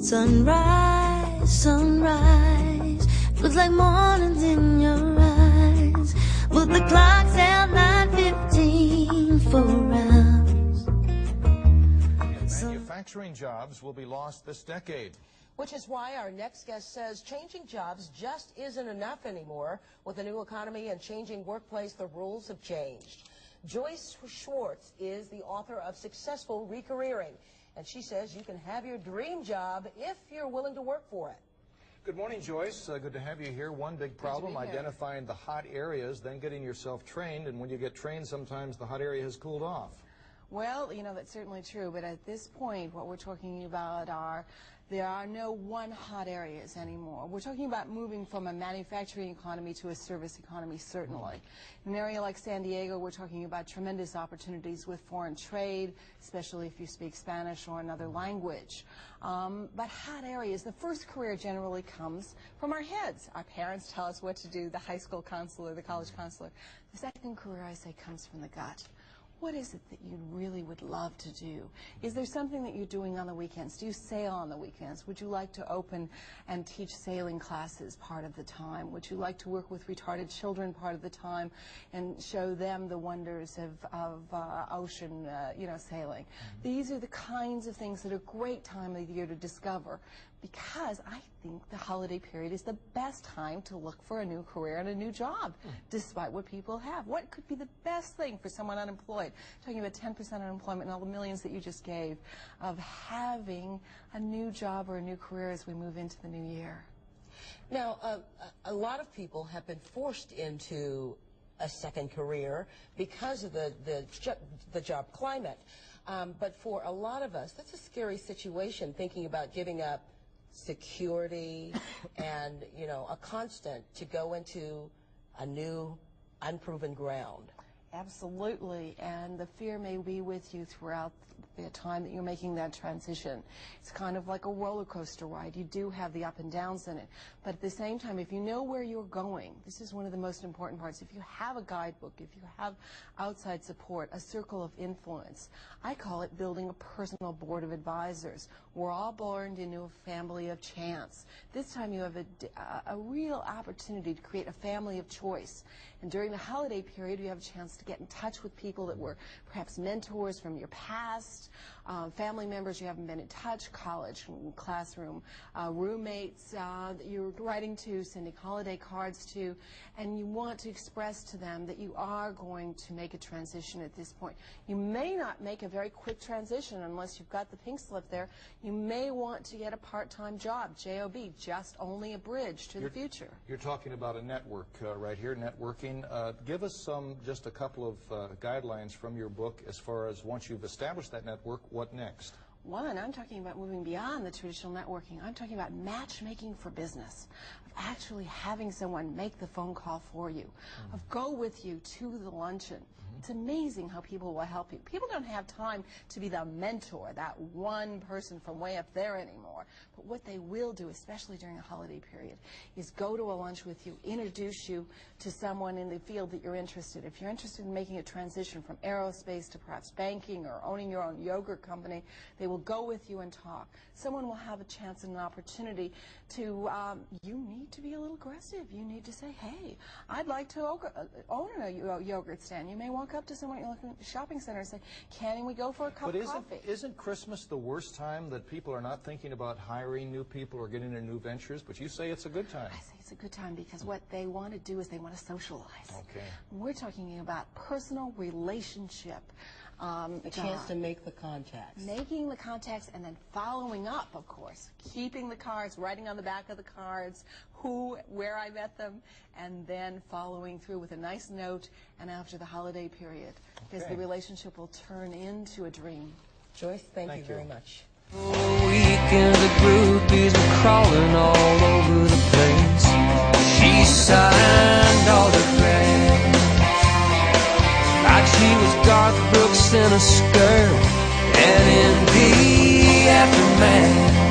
Sunrise, sunrise, feels like morning's in your eyes, but the clock's held 9:15 for hours. Manufacturing jobs will be lost this decade. Which is why our next guest says changing jobs just isn't enough anymore. With the new economy and changing workplace, the rules have changed. Joyce Schwarz is the author of Successful Recareering, and she says you can have your dream job if you're willing to work for it. Good morning, Joyce. Good to have you here. One big problem, identifying the hot areas, then getting yourself trained, and when you get trained, sometimes the hot area has cooled off. Well, you know, that's certainly true, but at this point, what we're talking about there are no one hot areas anymore. We're talking about moving from a manufacturing economy to a service economy, certainly. In an area like San Diego, we're talking about tremendous opportunities with foreign trade, especially if you speak Spanish or another language. But hot areas, the first career generally comes from our heads. Our parents tell us what to do, the high school counselor, the college counselor. The second career, I say, comes from the gut. What is it that you really would love to do? Is there something that you're doing on the weekends? Do you sail on the weekends? Would you like to open and teach sailing classes part of the time? Would you like to work with retarded children part of the time and show them the wonders of ocean, sailing? These are the kinds of things that are a great time of the year to discover, because I think the holiday period is the best time to look for a new career and a new job, despite what people have. What could be the best thing for someone unemployed? Talking about 10% unemployment and all the millions that you just gave, of having a new job or a new career as we move into the new year. Now, a lot of people have been forced into a second career because of the job climate. But for a lot of us, that's a scary situation, thinking about giving up security and, a constant to go into a new, unproven ground. Absolutely, and the fear may be with you throughout the time that you're making that transition. It's kind of like a roller coaster ride. You do have the up and downs in it, but at the same time, if you know where you're going, this is one of the most important parts. If you have a guidebook, if you have outside support, a circle of influence, I call it building a personal board of advisors. We're all born into a family of chance. This time you have a real opportunity to create a family of choice. And during the holiday period, you have a chance to get in touch with people that were perhaps mentors from your past, family members you haven't been in touch, college, classroom, roommates that you're writing to, sending holiday cards to, and you want to express to them that you are going to make a transition at this point. You may not make a very quick transition unless you've got the pink slip there. You may want to get a part-time job, J-O-B, just only a bridge to the future. You're talking about a network right here, networking. Give us just a couple of guidelines from your book as far as once you've established that network, what next? One, I'm talking about moving beyond the traditional networking. I'm talking about matchmaking for business, of actually having someone make the phone call for you, of go with you to the luncheon. It's amazing how people will help you. People don't have time to be the mentor, that one person from way up there anymore. But what they will do, especially during a holiday period, is go to a lunch with you, introduce you to someone in the field that you're interested in. If you're interested in making a transition from aerospace to perhaps banking or owning your own yogurt company, they will go with you and talk. Someone will have a chance and an opportunity to, you need to be a little aggressive. You need to say, hey, I'd like to own a yogurt stand. You may walk up to someone at a shopping center and say, can we go for a cup of coffee? Isn't Christmas the worst time that people are not thinking about hiring new people or getting into new ventures? But you say it's a good time. I say it's a good time because what they want to do is they want to socialize. Okay. We're talking about personal relationship. A chance to make the contacts. Making the contacts and then following up, of course. Keeping the cards, writing on the back of the cards, where I met them, and then following through with a nice note and after the holiday period. Because the relationship will turn into a dream. Joyce, thank you very much. Weekend the groupies were crawling all over the place. She signed autographs like she was Garth Brooks in a skirt, and in the aftermath